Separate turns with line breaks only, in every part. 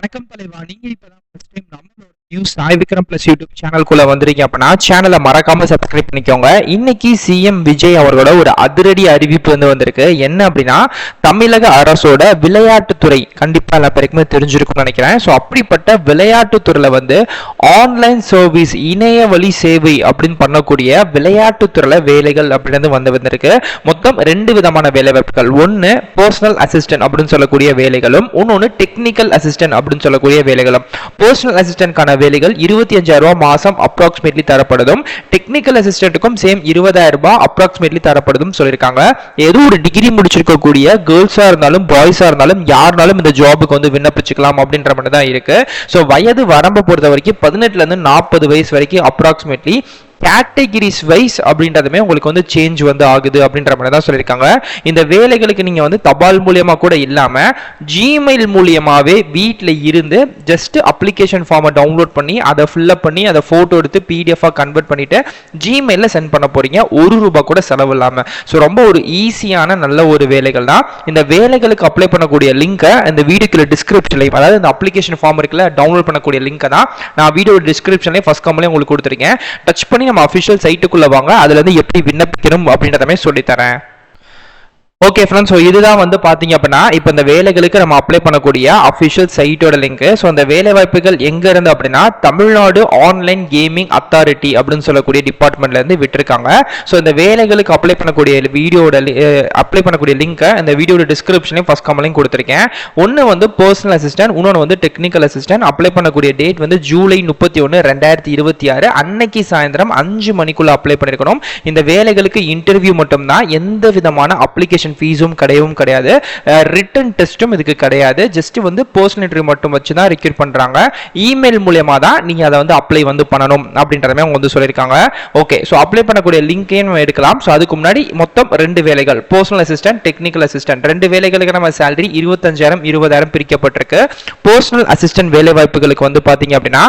வணக்கம் தலைவா. நீங்க இப்பதான் ஃபர்ஸ்ட் டைம் நம்மளோட new Sai Vikram plus YouTube சேனலுக்குள்ள வந்திருக்கீங்க அப்படின்னா சேனலை மறக்காம சப்ஸ்கிரைப் பண்ணிக்கோங்க. இன்னைக்கு சிஎம் விஜய் அவர்களோட ஒரு அதிரடி அறிவிப்பு வந்திருக்கு. என்ன அப்படின்னா, தமிழக அரசோட விளையாட்டுத்துறை கண்டிப்பா எல்லா பேருக்குமே தெரிஞ்சிருக்கும்னு நினைக்கிறேன். ஸோ அப்படிப்பட்ட விளையாட்டுத்துறையில ஆன்லைன் சர்வீஸ் இணைய வழி சேவை அப்படின்னு பண்ணக்கூடிய விளையாட்டுத்துறையில வேலைகள் அப்படின்னு வந்திருக்கு. மொத்தம் 2 விதமான வேலை வாய்ப்புகள். ஒன்னு பர்சனல் அசிஸ்டன்ட் அப்படின்னு சொல்லக்கூடிய வேலைகளும், இன்னொன்னு டெக்னிக்கல் அசிஸ்டன்ட் அப்படின்னு சொல்லக்கூடிய வேலைகளும். பர்சனல் அசிஸ்டன்ட்கான வேலைகள் 25,000 ரூபாய் மாசம் அப்ராக்சிமேட்லி தரப்படுதும், டெக்னிக்கல் அசிஸ்டன்ட்டுக்கும் சேம் 20,000 ரூபாய் அப்ராக்சிமேட்லி தரப்படுதும் சொல்லியிருக்காங்க. ஏதோ ஒரு டிகிரி முடிச்சிருக்கக்கூடிய கேர்ள்ஸா இருந்தாலும் பாய்ஸா இருந்தாலும் யாருனாலும் இந்த ஜாபுக்கு விண்ணப்பிச்சுக்கலாம் அப்படின்ற மாதிரி தான் இருக்கு. ஸோ வயது வரம்பை பொறுத்த வரைக்கும் 18ல இருந்து 40 வயசு வரைக்கும் அப்ராக்சிமேட்லி கேட்டகிரிஸ் வைஸ் அப்படின்றதுமே உங்களுக்கு சேஞ்ச் ஆகுது அப்படின்ற மாதிரி தான் சொல்லியிருக்காங்க. இந்த வேலைகளுக்கு நீங்க தபால் மூலியமா கூட இல்லாம ஜிமெயில் மூலியமாவே வீட்டில் இருந்து ஜஸ்ட் அப்ளிகேஷன் ஃபார்மை டவுன்லோட் பண்ணி அதை ஃபில்அப் பண்ணி அதை போட்டோ எடுத்து பிடிஎஃபாக கன்வெர்ட் பண்ணிட்டு ஜிமெயிலில் சென்ட் பண்ண போறீங்க. ₹1 கூட செலவு இல்லாம. ஸோ ரொம்ப ஒரு ஈஸியான நல்ல ஒரு வேலைகள் தான். இந்த வேலைகளுக்கு அப்ளை பண்ணக்கூடிய லிங்கை இந்த வீடியோக்குள்ள டிஸ்கிரிப்ஷன்லையும், அதாவது இந்த அப்ளிகேஷன் ஃபார்ம் இருக்குல்ல டவுன்லோட் பண்ணக்கூடிய லிங்கை தான் நான் வீடியோ டிஸ்கிரிப்ஷன்லேயே ஃபர்ஸ்ட் கமெண்ட்லேயே உங்களுக்கு கொடுத்துருக்கேன். டச் பண்ணி நம்ம அஃபிஷியல் சைட்டுக்குள்ள வாங்க. அதுல இருந்து எப்படி விண்ணப்பிக்கணும் அப்படின்றதமே சொல்லி தரேன். ஓகே ஃப்ரெண்ட்ஸ், ஸோ இதுதான் பார்த்தீங்க அப்படின்னா இப்போ இந்த வேலைகளுக்கு நம்ம அப்ளை பண்ணக்கூடிய அஃபிஷியல் சைட்டோட லிங்க். ஸோ அந்த வேலை வாய்ப்புகள் எங்க இருந்து அப்படின்னா தமிழ்நாடு ஆன்லைன் கேமிங் அத்தாரிட்டி அப்படின்னு சொல்லக்கூடிய டிபார்ட்மெண்ட்ல இருந்து விட்டுருக்காங்க. ஸோ இந்த வேலைகளுக்கு அப்ளை பண்ணக்கூடிய வீடியோட அப்ளை பண்ணக்கூடிய லிங்கை இந்த வீடியோட டிஸ்கிரிப்ஷன்லையும் ஃபர்ஸ்ட் கமெண்ட்லையும் கொடுத்துருக்கேன். ஒன்று பர்சனல் அசிஸ்டன்ட், இன்னொன்று டெக்னிக்கல் அசிஸ்டன்ட். அப்ளை பண்ணக்கூடிய டேட் ஜூலை 31, 2026 அன்னைக்கு சாயந்தரம் 5 மணிக்குள்ள அப்ளை பண்ணிருக்கணும். இந்த வேலைகளுக்கு இன்டர்வியூ மட்டும் தான், எந்த விதமான அப்ளிகேஷன் ஃபீஸும் கிடையாது. ரிட்டன் டெஸ்டும் இதுக்கு கிடையாது. ஜஸ்ட் பர்சனல் இன்டர்வியூ மட்டும் வச்சு தான் ரிக்ரூட் பண்றாங்க. இமெயில் மூலமா தான் நீங்க அதை அப்ளை பண்ணணும் அப்படின்றதே அவங்க சொல்லியிருக்காங்க. ஓகே, ஸோ அப்ளை பண்ணக்கூடிய லிங்கையும் நம்ம எடுக்கலாம். ஸோ அதுக்கு முன்னாடி மொத்தம் 2 வேலைகள், பர்சனல் அசிஸ்டன்ட், டெக்னிக்கல் அசிஸ்டன்ட். 2 வேலைகளுக்கு நம்ம சேலரி 25,000 20,000 பிரிக்கப்பட்டிருக்கு. பர்சனல் அசிஸ்டன்ட் வேலை வாய்ப்புகளுக்கு பாத்தீங்க அப்படின்னா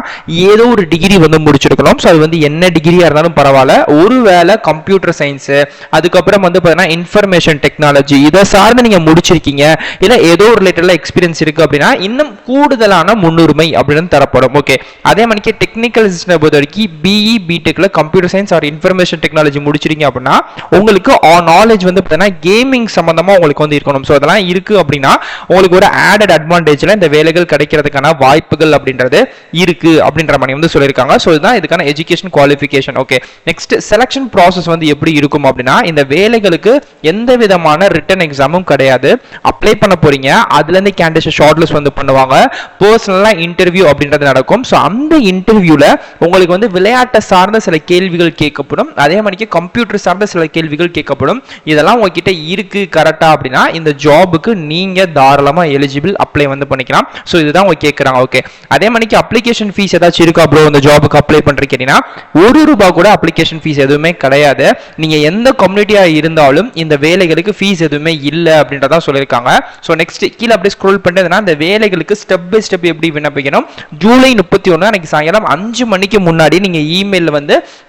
ஏதோ ஒரு டிகிரி முடிச்சிருக்கணும். ஸோ அது என்ன டிகிரியா இருந்தாலும் பரவாயில்ல. ஒருவேளை கம்ப்யூட்டர் சயின்ஸ், அதுக்கப்புறம் பார்த்தீங்கன்னா இன்ஃபர்மேஷன் டெக்னாலஜி இதை சார்ந்து நீங்க முடிச்சிருக்கீங்க, இல்ல ஏதோ ரிலேட்டடா எக்ஸ்பீரியன்ஸ் இருக்கு அப்படின்னா இன்னும் கூடுதலான முன்னுரிமை அப்படின்னு தரப்படும். ஓகே, அதே மாதிரி டெக்னிக்கல் அசிஸ்டன்ட் பொறுத்த வரைக்கும் பிஇ பிடெக்ல computer science or information technology முடிச்சிருக்கீங்க அப்படின்னா உங்களுக்கு நாலேஜ் பார்த்தீங்கன்னா கேமிங் சம்பந்தமா உங்களுக்கு இருக்கணும். ஸோ அதெல்லாம் இருக்கு அப்படின்னா உங்களுக்கு ஒரு ஆடட் அட்வான்டேஜ்ல இந்த வேலைகள் கிடைக்கிறதுக்கான வாய்ப்புகள் அப்படின்றது இருக்கு அப்படின்ற மாதிரி சொல்லியிருக்காங்க. ஸோ இதுதான் இதுக்கான education qualification. Okay, next selection process எப்படி இருக்கும் அப்படின்னா, இந்த வேலைகளுக்கு எந்த விதமான ரிட்டன் எக்ஸாமும் கிடையாது. அப்ளை பண்ண போறீங்க, அதுல இருந்து கேண்டிடேட் ஷார்ட் லிஸ்ட் பண்ணுவாங்க. பர்சனலா இன்டர்வியூ அப்படின்றது நடக்கும். சோ அந்த இன்டர்வியூல உங்களுக்கு விளையாட்டை சார்ந்த சில கேள்விகள் கேட்கப்படும். அதே மாதிரி கம்ப்யூட்டர் சார்ந்த சில கேள்விகள் கேட்கப்படும். இதெல்லாம் உங்ககிட்ட இருக்கு கரெக்டா அப்படின்னா இந்த ஜாபுக்கு நீங்க தாராளமா எலிஜிபிள் அப்ளை பண்ணிக்கலாம். சோ இதுதான் அவங்க கேட்கறாங்க. ஓகே, அதே மாதிரி அப்ளிகேஷன் ஃபீஸ் ஏதாச்சும் இருக்கா ப்ரோ இந்த ஜாபுக்கு அப்ளை பண்றீங்கன்னா ₹1 கூட அப்ளிகேஷன் ஃபீஸ் எதுவுமே கிடையாது. நீங்க எந்த கம்யூனிட்டியா இருந்தாலும் இந்த வேலைகளுக்கு ஃபீஸ் எதுவுமே இல்ல அப்படின்றத சொல்லியிருக்காங்க. ஸோ நெக்ஸ்ட் கீழே அப்படியே ஸ்க்ரோல் பண்ணிட்டு இந்த வேலைகளுக்கு ஸ்டெப் பை ஸ்டெப் எப்படி விண்ணப்பிக்கணும், ஜூலை 31 அன்னைக்கு சாயங்காலம் 5 மணிக்கு முன்னாடி நீங்க இமெயில்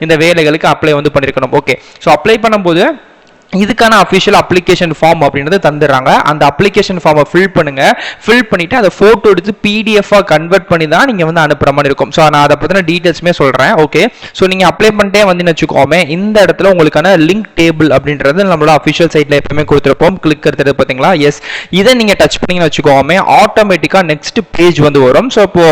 இந்த வேலைகளுக்கு அப்ளை பண்ணிருக்கணும். ஓகே, ஸோ அப்ளை பண்ணும்போது இதுக்கான அஃபிஷியல் அப்ளிகேஷன் ஃபார்ம் அப்படின்றது தந்துடுறாங்க. அந்த அப்ளிகேஷன் ஃபார்மை ஃபில் பண்ணுங்க. ஃபில் பண்ணிட்டு அதை போட்டோ எடுத்து பிடிஎஃபாக கன்வெர்ட் பண்ணி தான் நீங்க அனுப்புற மாதிரி இருக்கும். ஸோ நான் அதை பத்தின டீடைல்ஸுமே சொல்றேன். ஓகே, ஸோ நீங்க அப்ளை பண்ணிட்டே வச்சுக்கோமே, இந்த இடத்துல உங்களுக்கான லிங்க் டேபிள் அப்படின்றது நம்மளோட அஃபிஷியல் சைட்ல எப்பவுமே கொடுத்துருப்போம். கிளிக் எடுத்துட்டு பார்த்தீங்களா, எஸ், இதை நீங்க டச் பண்ணீங்கன்னு வச்சுக்கோமே, ஆட்டோமேட்டிக்கா நெக்ஸ்ட் பேஜ் வரும். ஸோ இப்போ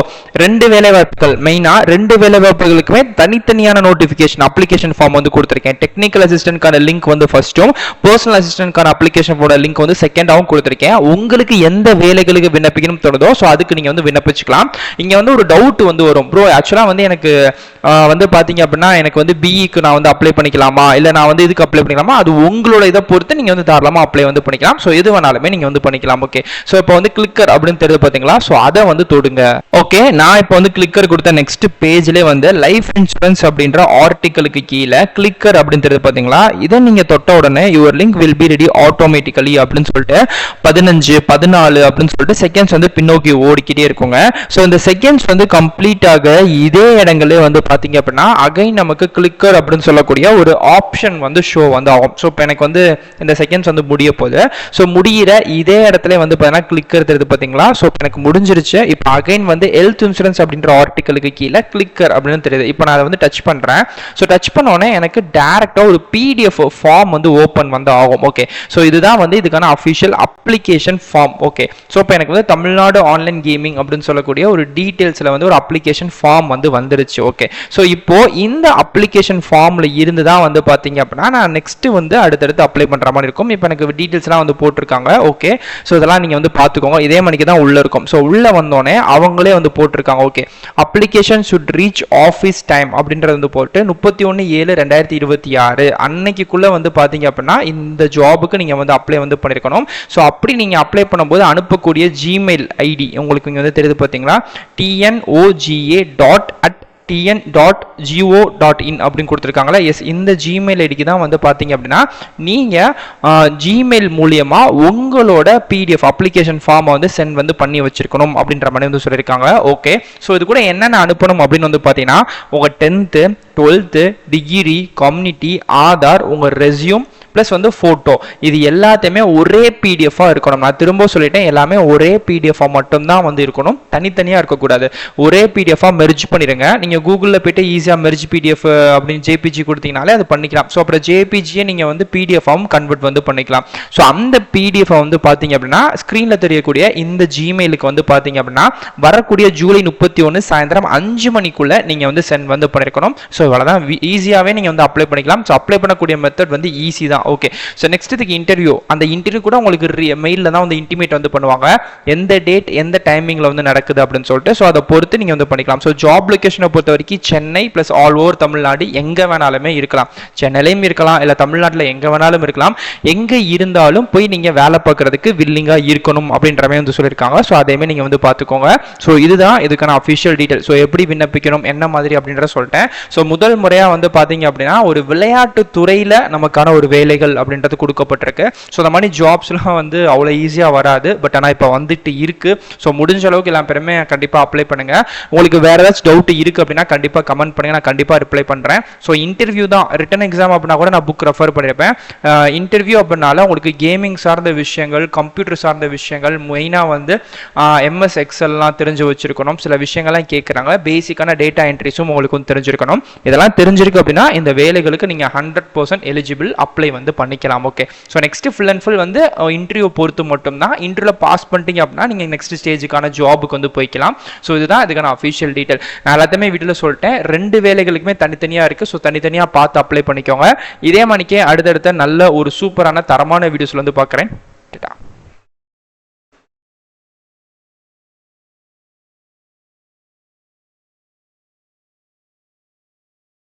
2 வேலை வாய்ப்புகள், மெயினா 2 வேலை வாய்ப்புகளுக்குமே தனித்தனியான நோட்டிபிகேஷன் அப்ளிகேஷன் ஃபார்ம் கொடுத்திருக்கேன். டெக்னிக்கல் அசிஸ்டன்ட்கான லிங்க் ஃபர்ஸ்ட்டும், பர்சனல் அசிஸ்டன்ட்கான அப்ளிகேஷனோட லிங்க் செகண்டாவும் கொடுத்திருக்கேன். உங்களுக்கு எந்த வேலைகளுக்கு விண்ணப்பிக்கணும் தோணுதோ சோ அதுக்கு நீங்க விண்ணப்பிச்சுக்கலாம். இங்க ஒரு டவுட் வரும், ப்ரோ ஆக்சுவலா எனக்கு பாத்தீங்க அப்படின்னா எனக்கு பிஇக்கு நான் அப்ளை பண்ணிக்கலாமா, இல்ல நான் இதுக்கு அப்ளை பண்ணிக்கலாமா, அது உங்களோட இதை பொறுத்து நீங்க தாராளமா அப்ளை பண்ணிக்கலாம். சோ எது வேணாலுமே நீங்க பண்ணிக்கலாம். ஓகே, சோ இப்போ கிளிக்கர் அப்படின்னு தெரியுது பாத்தீங்களா, சோ அதை தொடுங்க. ஓகே, நான் இப்போ கிளிக்கர் கொடுத்த நெக்ஸ்ட் பேஜ்ல லைஃப் இன்சூரன்ஸ் அப்படின்ற ஆர்டிகலுக்கு கீழே கிளிக்கர் அப்படின்னு தெரியுது பாத்தீங்களா, இதை நீங்க தொட்ட உடனே கொடுத்தோன்னே your link will be ready automatically அப்படின்னு சொல்லிட்டு 15 14 அப்படின்னு சொல்லிட்டு செகண்ட்ஸ் வந்து பின்னோக்கி ஓடிக்கிட்டே இருக்குங்க. ஸோ இந்த செகண்ட்ஸ் வந்து கம்ப்ளீட் ஆக இதே இடங்களே வந்து பார்த்தீங்க அப்படின்னா அகைன் நமக்கு கிளிக்கர் அப்படின்னு சொல்லக்கூடிய ஒரு ஆப்ஷன் வந்து ஷோ வந்து ஆகும். ஸோ இப்போ எனக்கு வந்து இந்த செகண்ட்ஸ் வந்து முடிய போகுது. ஸோ முடிகிற இதே இடத்துல வந்து பார்த்தீங்கன்னா கிளிக்கர் தெரியுது பார்த்தீங்களா. ஸோ இப்போ எனக்கு முடிஞ்சிருச்சு. இப்போ அகைன் வந்து ஹெல்த் இன்சூரன்ஸ் அப்படின்ற ஆர்டிக்கலுக்கு கீழே கிளிக்கர் அப்படின்னு தெரியுது. இப்போ நான் அதை வந்து டச் பண்ணுறேன். ஸோ டச் பண்ணோன்னே எனக்கு டேரெக்டாக ஒரு பிடிஎஃப் ஃபார்ம் வந்து ஓப்பன் வந்து ஆகும். ஓகே, ஸோ இதுதான் வந்து இதுக்கான official application form. Okay, so இப்போ எனக்கு வந்து தமிழ்நாடு ஆன்லைன் கேமிங் அப்படின்னு சொல்லக்கூடிய ஒரு டீட்டெயில்ஸில் வந்து ஒரு அப்ளிகேஷன் ஃபார்ம் வந்து வந்துருச்சு. ஓகே, ஸோ இப்போ இந்த அப்ளிகேஷன் ஃபார்மில் இருந்து தான் வந்து பார்த்தீங்க அப்படின்னா நான் நெக்ஸ்ட் வந்து அடுத்தடுத்து அப்ளை பண்ணுற மாதிரி இருக்கும். இப்போ எனக்கு டீட்டெயில்ஸ்லாம் வந்து போட்டிருக்காங்க. ஓகே, ஸோ இதெல்லாம் நீங்கள் வந்து பார்த்துக்கோங்க. இதே மணிக்கு தான் உள்ளே இருக்கும். ஸோ உள்ளே வந்தோடனே அவங்களே வந்து போட்டிருக்காங்க. ஓகே, அப்ளிகேஷன் சுட் ரீச் ஆஃபீஸ் டைம் அப்படின்றது வந்து போட்டு 31/7/2026 அன்னைக்குள்ளே வந்து பார்த்தீங்க அப்படின்னா இந்த ஜாபுக்கு நீங்கள் வந்து அப்ளை வந்து பண்ணியிருக்கணும். ஸோ அப்படி நீங்கள் அப்ளை பண்ணும்போது அனுப்பக்கூடிய ஜிமெயில் ஐடி உங்களுக்கு இங்கே வந்து தெரியுது பார்த்தீங்களா, tnoga.tn.go.in அப்படின்னு கொடுத்துருக்காங்களா. எஸ், இந்த ஜிமெயில் ஐடிக்கு தான் வந்து பார்த்தீங்க அப்படின்னா நீங்கள் ஜிமெயில் மூலியமா உங்களோட பிடிஎஃப் அப்ளிகேஷன் ஃபார்மை வந்து சென்ட் வந்து பண்ணி வச்சிருக்கணும் அப்படின்ற மாதிரி வந்து சொல்லியிருக்காங்க. ஓகே, ஸோ இது கூட என்னென்ன அனுப்பணும் அப்படின்னு வந்து பார்த்தீங்கன்னா உங்கள் 10th 12th degree, community, Aadhaar, உங்கள் ரெஸ்யூம் ப்ளஸ் வந்து ஃபோட்டோ, இது எல்லாத்தையுமே ஒரே பிடிஎஃபாக இருக்கணும். நான் திரும்ப சொல்லிட்டேன், எல்லாமே ஒரே பிடிஎஃபாக மட்டும்தான் வந்து இருக்கணும், தனித்தனியாக இருக்கக்கூடாது. ஒரே பிடிஎஃபாக மெர்ஜ் பண்ணிடுங்க. நீங்கள் கூகுளில் போய்ட்டு ஈஸியாக மெர்ஜ் பிடிஎஃப் அப்படின்னு ஜேபிஜி கொடுத்தீங்கனாலே அது பண்ணிக்கலாம். ஸோ அப்புறம் ஜேபிஜியை நீங்கள் வந்து பிடிஎஃபாகவும் கன்வெர்ட் வந்து பண்ணிக்கலாம். ஸோ அந்த பிடிஎஃபை வந்து பார்த்தீங்க அப்படின்னா ஸ்க்ரீனில் தெரியக்கூடிய இந்த ஜிமெயிலுக்கு வந்து பார்த்தீங்க அப்படின்னா வரக்கூடிய ஜூலை 31 சாயந்தரம் 5 மணிக்குள்ளே நீங்கள் வந்து சென்ட் வந்து பண்ணியிருக்கணும். ஸோ இவ்வளோதான், ஈஸியாகவே நீங்கள் வந்து அப்ளை பண்ணிக்கலாம். ஸோ அப்ளை பண்ணக்கூடிய மெத்தட் வந்து ஈஸி தான். ஓகே, ஸோ நெக்ஸ்ட் இதுக்கு இன்டர்வியூ, அந்த இன்டர்வியூ கூட உங்களுக்கு மெயிலில் தான் வந்து இன்டிமேட் வந்து பண்ணுவாங்க, எந்த டேட் எந்த டைமிங்கில் வந்து நடக்குது அப்படின்னு சொல்லிட்டு. ஸோ அதை பொறுத்து நீங்கள் வந்து பண்ணிக்கலாம். ஸோ ஜாப் லொகேஷனை பொறுத்த வரைக்கும் Chennai plus all over Tamil Nadu எங்கே வேணாலுமே இருக்கலாம். சென்னையிலையும் இருக்கலாம், இல்லை தமிழ்நாட்டில் எங்கே வேணாலும் இருக்கலாம். எங்கே இருந்தாலும் போய் நீங்கள் வேலை பார்க்குறதுக்கு வில்லிங்காக இருக்கணும் அப்படின்ற மாதிரி வந்து சொல்லியிருக்காங்க. ஸோ அதையுமே நீங்கள் வந்து பார்த்துக்கோங்க. ஸோ இதுதான் இதுக்கான அஃபிஷியல் டீட்டெயில். ஸோ எப்படி விண்ணப்பிக்கணும் என்ன மாதிரி அப்படின்றத சொல்லிட்டேன். ஸோ முதல் முறையாக வந்து பார்த்தீங்க அப்படின்னா ஒரு விளையாட்டு துறையில் நமக்கான ஒரு வேலைகள் அப்படின்றது கொடுக்கப்பட்டிருக்கு. ஸோ அந்த மாதிரி ஜாப்ஸ்லாம் வந்து அவ்வளோ ஈஸியாக வராது, பட் ஆனால் இப்போ வந்துட்டு இருக்கு. ஸோ முடிஞ்ச அளவுக்கு எல்லா பேருமே கண்டிப்பாக அப்ளை பண்ணுங்க. உங்களுக்கு வேற ஏதாச்சும் டவுட் இருக்கு அப்படின்னா கண்டிப்பாக கமெண்ட் பண்ணுங்க, நான் கண்டிப்பாக ரிப்ளை பண்ணுறேன். ஸோ இன்டர்வியூ தான், ரிட்டன் எக்ஸாம் அப்படின்னா கூட நான் புக் ரெஃபர் பண்ணியிருப்பேன். இன்டர்வியூ அப்படின்னால உங்களுக்கு கேமிங் சார்ந்த விஷயங்கள், கம்ப்யூட்டர் சார்ந்த விஷயங்கள், மெயினாக வந்து MS எக்ஸல்லாம் தெரிஞ்சு வச்சிருக்கணும். சில விஷயங்கள்லாம் கேட்குறாங்க, பேசிக்கான டேட்டா என்ட்ரிஸும் உங்களுக்கு வந்து தெரிஞ்சிருக்கணும். இதெல்லாம் தெரிஞ்சிருக்கு அப்படின்னா இந்த வேலைகளுக்கு நீங்கள் 100% எலிஜிபிள் அப்ளை வந்து பண்ணிக்கலாம். Okay, so next full and full வந்து இன்டர்வியூ பொறுத்து மட்டும்தான். இன்டர்வியூல பாஸ் பண்ணிட்டீங்க அப்படின்னா நீங்கள் நெக்ஸ்ட் ஸ்டேஜுக்கான ஜாபுக்கு வந்து போய்க்கலாம். ஸோ இதுதான் இதுக்கான அஃபிஷியல் டீட்டெயில். நான் எல்லாத்தையுமே வீட்டில் சொல்லிட்டேன், 2 வேலைகளுக்குமே தனித்தனியாக இருக்குது. ஸோ தனித்தனியாக பார்த்து அப்ளை பண்ணிக்கோங்க. இதே மணிக்கே அடுத்தடுத்த நல்ல ஒரு சூப்பரான தரமான வீடியோஸ்ல வந்து பார்க்குறேன்.